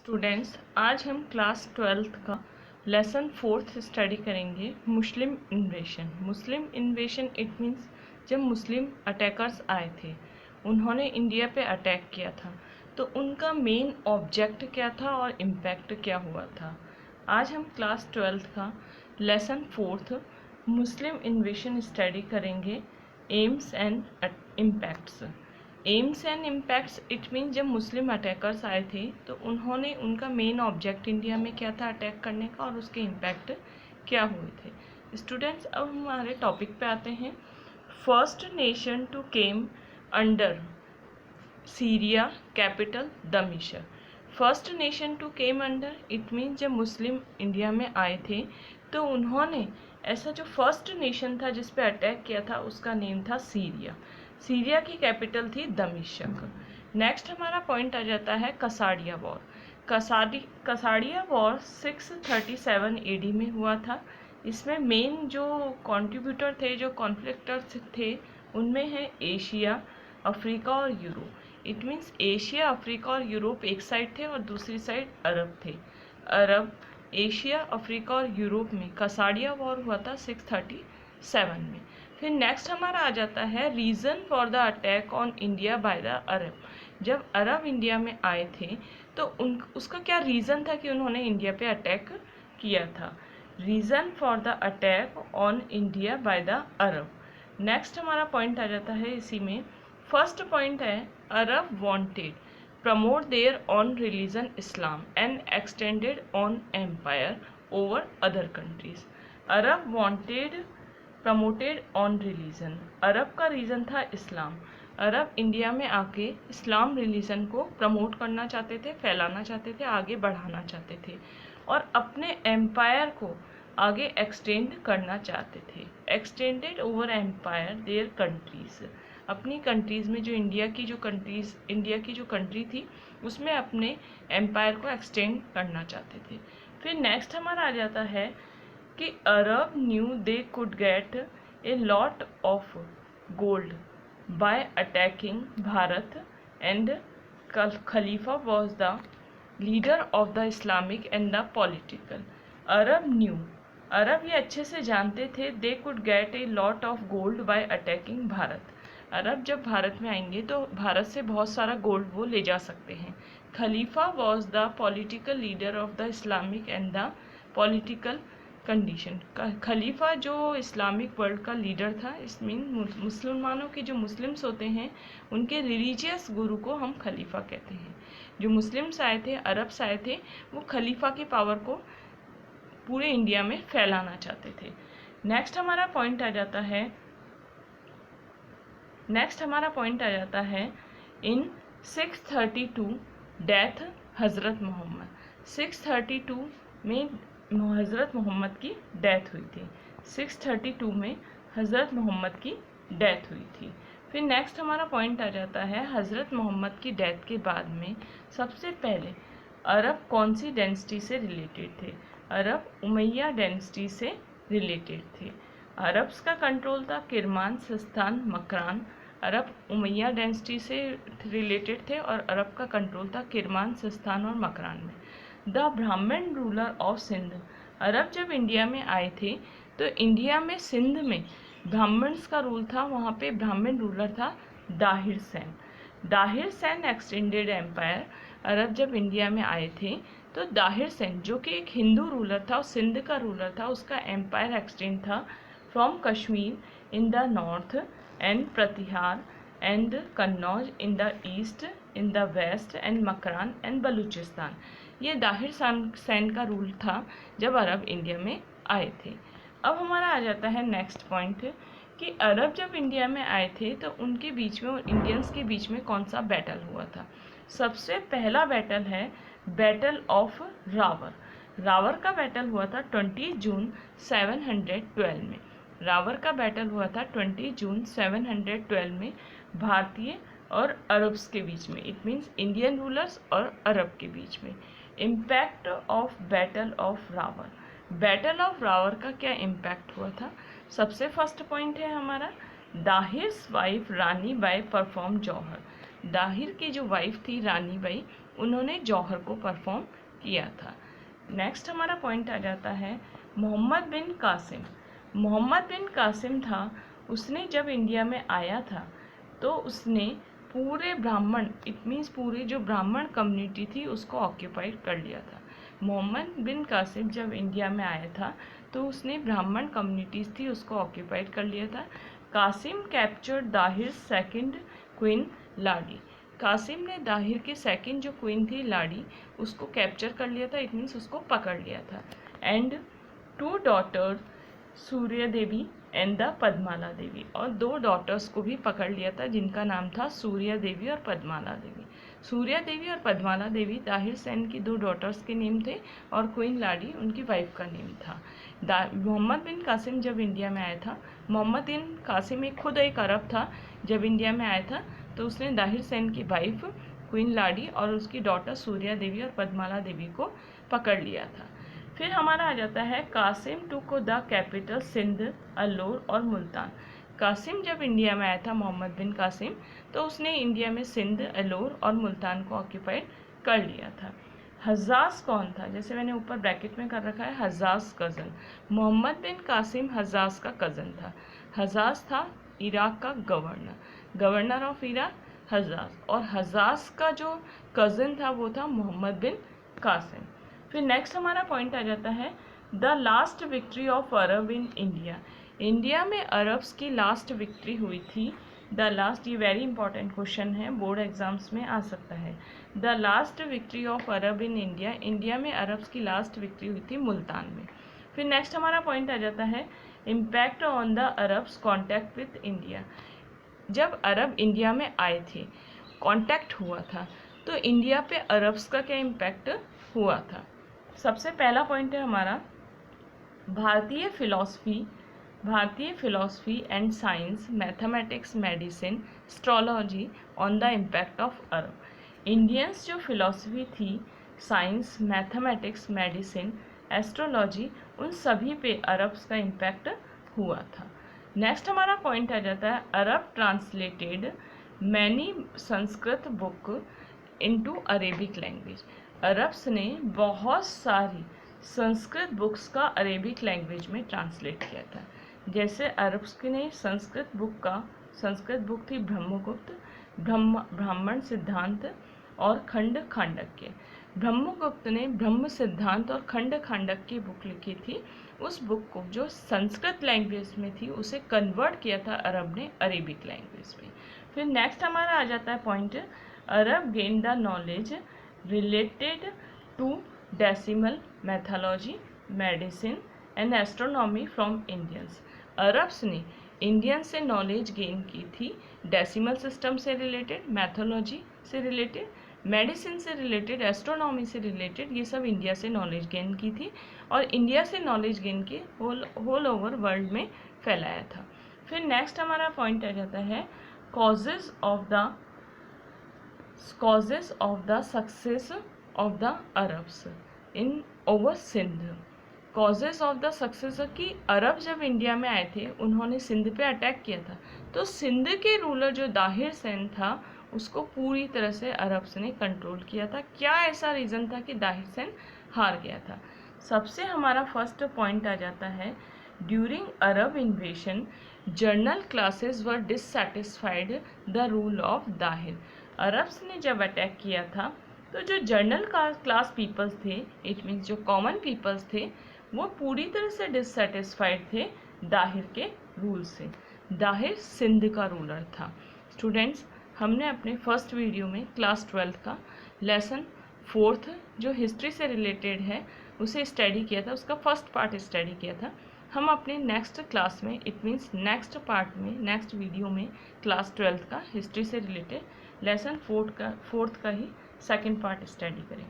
Students, आज हम class 12th का लेसन 4th स्टडी करेंगे। मुस्लिम इन्वेशन। मुस्लिम इन्वेशन इट मीन्स जब मुस्लिम अटैकर्स आए थे, उन्होंने इंडिया पे अटैक किया था, तो उनका मेन ऑब्जेक्ट क्या था और इम्पैक्ट क्या हुआ था। आज हम क्लास 12th का लेसन 4th मुस्लिम इन्वेशन स्टडी करेंगे। AIIMS and impacts. AIIMS and impacts it mean जब मुस्लिम अटैकर्स आए थे तो उन्होंने उनका मेन ऑब्जेक्ट इंडिया में क्या था अटैक करने का, और उसके इम्पैक्ट क्या हुए थे। स्टूडेंट्स, अब हमारे टॉपिक पे आते हैं। First nation to came under Syria capital दमिश्क। First nation to came under it mean जब मुस्लिम इंडिया में आए थे तो उन्होंने ऐसा जो फर्स्ट नेशन था जिस पे अटैक किया था उसका नेम था सीरिया। सीरिया की कैपिटल थी दमिश्क। नेक्स्ट हमारा पॉइंट आ जाता है कसाडिया वॉर। कसाडिया वॉर 637 एडी में हुआ था। इसमें मेन जो कंट्रीब्यूटर थे, जो कॉन्फ्लिक्टर्स थे, उनमें है एशिया, अफ्रीका और Europe. It means Asia, Africa और यूरोप एक साइड थे और दूसरी साइड अरब थे। अरब, एशिया, अफ्रीका और यूरोप में कसाडिया वॉर हुआ था 637 में। फिर नेक्स्ट हमारा आ जाता है reason for the attack on India by the अरब। जब अरब इंडिया में आए थे तो उसका क्या रीज़न था कि उन्होंने इंडिया पे अटैक किया था। Reason for the attack on India by the Arab. Next हमारा पॉइंट आ जाता है इसी में। फर्स्ट पॉइंट है Arab wanted promote their own religion Islam and extended own empire over other countries. Arab wanted promoted own religion. अरब का reason था इस्लाम। अरब इंडिया में आके इस्लाम रिलीजन को प्रमोट करना चाहते थे, फैलाना चाहते थे, आगे बढ़ाना चाहते थे और अपने एम्पायर को आगे एक्सटेंड करना चाहते थे। Extended over empire their countries. अपनी कंट्रीज़ में जो इंडिया की जो कंट्री थी उसमें अपने एम्पायर को एक्सटेंड करना चाहते थे। फिर नेक्स्ट हमारा आ जाता है कि Arab knew they could get a lot of gold by attacking Bharat and खलीफा was the leader of the Islamic and the political. अरब ये अच्छे से जानते थे they could get a lot of gold by attacking Bharat. अरब जब भारत में आएंगे तो भारत से बहुत सारा गोल्ड वो ले जा सकते हैं। खलीफा was the political leader of the Islamic and the political condition. खलीफा जो इस्लामिक वर्ल्ड का लीडर था, इस मीन मुसलमानों के जो मुस्लिम्स होते हैं उनके रिलीजियस गुरु को हम खलीफा कहते हैं। जो मुस्लिम्स आए थे, अरब से आए थे, वो खलीफा की पावर को पूरे इंडिया में फैलाना चाहते थे। नेक्स्ट हमारा पॉइंट आ जाता है इन 632 डेथ हज़रत मोहम्मद। 632 में हज़रत मोहम्मद की डेथ हुई थी। 632 में हज़रत मोहम्मद की डेथ हुई थी। फिर नेक्स्ट हमारा पॉइंट आ जाता है हज़रत मोहम्मद की डेथ के बाद में सबसे पहले अरब कौन सी डेंसिटी से रिलेटेड थे। अरब उमैया डेंसिटी से रिलेटेड थे। अरब्स का कंट्रोल था किरमान, सिस्तान, मकरान। अरब उमैया डेंसिटी से रिलेटेड थे और अरब का कंट्रोल था किरमान, सिस्तान और मकरान में। द ब्राह्मण रूलर ऑफ सिंध। अरब जब इंडिया में आए थे तो इंडिया में सिंध में ब्राह्मण्स का रूल था। वहाँ पे ब्राह्मण रूलर था दाहिर सैन। Dahir Sen extended empire. अरब जब इंडिया में आए थे तो दाहिर सैन जो कि एक हिंदू रूलर था और सिंध का रूलर था, उसका एम्पायर एक्सटेंड था from Kashmir in the north and Pratihara and Kannauj in the east, in the west and Makran and Balochistan. ये दाहिर सैन का रूल था जब अरब इंडिया में आए थे। अब हमारा आ जाता है नेक्स्ट पॉइंट कि अरब जब इंडिया में आए थे तो उनके बीच में और इंडियंस के बीच में कौन सा बैटल हुआ था। सबसे पहला बैटल है बैटल ऑफ रावर। रावर का बैटल हुआ था 20 जून 712 में। रावर का बैटल हुआ था 20 जून 712 में भारतीय और अरब्स के बीच में। इट मीन्स इंडियन रूलर्स और अरब के बीच में। Impact of battle of Rawar. Battle of Rawar का क्या इम्पैक्ट हुआ था। सबसे फर्स्ट पॉइंट है हमारा दाहिर वाइफ रानी बाई परफॉर्म जौहर। दाहिर की जो वाइफ थी रानी बाई, उन्होंने जौहर को परफॉर्म किया था। नेक्स्ट हमारा पॉइंट आ जाता है मोहम्मद बिन कासिम। मोहम्मद बिन कासिम था, उसने जब इंडिया में आया था तो उसने पूरे ब्राह्मण, इट मीन्स पूरी जो ब्राह्मण कम्युनिटी थी उसको ऑक्यूपाइड कर लिया था। मोहम्मद बिन कासिम जब इंडिया में आया था तो उसने ब्राह्मण कम्युनिटीज़ थी उसको ऑक्यूपाइड कर लिया था। Qasim captured Dahir second queen Ladi. Qasim ने दाहिर की सेकंड जो क्वीन थी लाडी उसको कैप्चर कर लिया था, इट मीन्स उसको पकड़ लिया था। And 2 daughters Surya Devi and the Padmala Devi, और 2 डॉटर्स को भी पकड़ लिया था जिनका नाम था सूर्या देवी और पद्माला देवी। सूर्या देवी और पद्माला देवी ताहिर सेन की 2 डॉटर्स के नेम थे और क्वीन लाडी उनकी वाइफ का नेम था। मोहम्मद बिन कासिम जब इंडिया में आया था, मोहम्मद बिन कासिम खुद एक अरब था, जब इंडिया में आया था तो उसने दाहिर सेन की वाइफ क्वीन लाडी और उसकी डॉटर सूर्या देवी और पद्माला देवी को पकड़ लिया था। फिर हमारा आ जाता है Qasim took the capital Sindh, Alor और मुल्तान। कासिम जब इंडिया में आया था, मोहम्मद बिन कासिम, तो उसने इंडिया में सिंध, अल्लोर और मुल्तान को ऑक्यूपाइड कर लिया था। हज्जाज कौन था? जैसे मैंने ऊपर ब्रैकेट में कर रखा है हज्जाज कज़न। मोहम्मद बिन कासिम हज्जाज का कज़न था। हज्जाज था इराक का गवर्नर ऑफ इराक हज्जाज, और हज्जाज का जो कज़न था वो था मोहम्मद बिन कासिम। फिर नेक्स्ट हमारा पॉइंट आ जाता है the last victory of Arab in India. India में अरब्स की लास्ट विक्ट्री हुई थी। द लास्ट, ये वेरी इंपॉर्टेंट क्वेश्चन है, बोर्ड एग्जाम्स में आ सकता है। The last victory of Arab in India, India में अरब्स की लास्ट विक्ट्री हुई थी मुल्तान में। फिर नेक्स्ट हमारा पॉइंट आ जाता है impact on the Arabs contact with India. जब अरब इंडिया में आए थे, कॉन्टैक्ट हुआ था, तो इंडिया पे अरब्स का क्या इम्पैक्ट हुआ था? सबसे पहला पॉइंट है हमारा भारतीय philosophy and science, mathematics, medicine, astrology on the impact of Arab. Indians जो फिलॉसफी थी, साइंस, मैथमेटिक्स, मेडिसिन, एस्ट्रोलॉजी, उन सभी पे अरब्स का इम्पैक्ट हुआ था। नेक्स्ट हमारा पॉइंट आ जाता है Arab translated many Sanskrit book into Arabic language. Arabs ने बहुत सारी संस्कृत बुक्स का अरेबिक लैंग्वेज में ट्रांसलेट किया था। जैसे अरब्स ने संस्कृत बुक थी ब्रह्मगुप्त, ब्राह्मण सिद्धांत और खंड खांडक्य। ब्रह्मगुप्त ने ब्रह्म सिद्धांत और खंड खांडक्य बुक लिखी थी। उस बुक को जो संस्कृत लैंग्वेज में थी उसे कन्वर्ट किया था अरब ने अरेबिक लैंग्वेज में। फिर नेक्स्ट हमारा आ जाता है point Arab gain the knowledge related to decimal methodology, medicine and astronomy from Indians. Arabs ने इंडियन से नॉलेज गेन की थी डेसिमल सिस्टम से रिलेटेड, मैथोलॉजी से रिलेटेड, मेडिसिन से रिलेटेड, एस्ट्रोनॉमी से रिलेटेड, ये सब इंडिया से नॉलेज गेन की थी और इंडिया से नॉलेज गेन के होल ओवर वर्ल्ड में फैलाया था। फिर नेक्स्ट हमारा पॉइंट आ जाता है causes of the success of the Arabs in over Sindh. Causes of the success की अरब जब इंडिया में आए थे उन्होंने सिंध पे अटैक किया था, तो सिंध के रूलर जो दाहिर सेन था उसको पूरी तरह से अरब्स ने कंट्रोल किया था। क्या ऐसा रीज़न था कि दाहिर सेन हार गया था? सबसे हमारा फर्स्ट पॉइंट आ जाता है during Arab इन्वेशन journal classes were dissatisfied the rule of Dahir. Arabs ने जब अटैक किया था तो जो जर्नल क्लास पीपल्स थे, इट मीन्स जो कॉमन पीपल्स थे, वो पूरी तरह से डिससेटिस्फाइड थे दाहिर के रूल से। दाहिर सिंध का रूलर था। स्टूडेंट्स, हमने अपने फर्स्ट वीडियो में क्लास 12 का लेसन 4th जो हिस्ट्री से रिलेटेड है उसे स्टडी किया था, उसका फर्स्ट पार्ट स्टडी किया था। हम अपने नेक्स्ट क्लास में, इट मीन्स नेक्स्ट पार्ट में, नेक्स्ट वीडियो में क्लास 12 का हिस्ट्री से रिलेटेड लेसन 4th का ही सेकेंड पार्ट स्टडी करेंगे।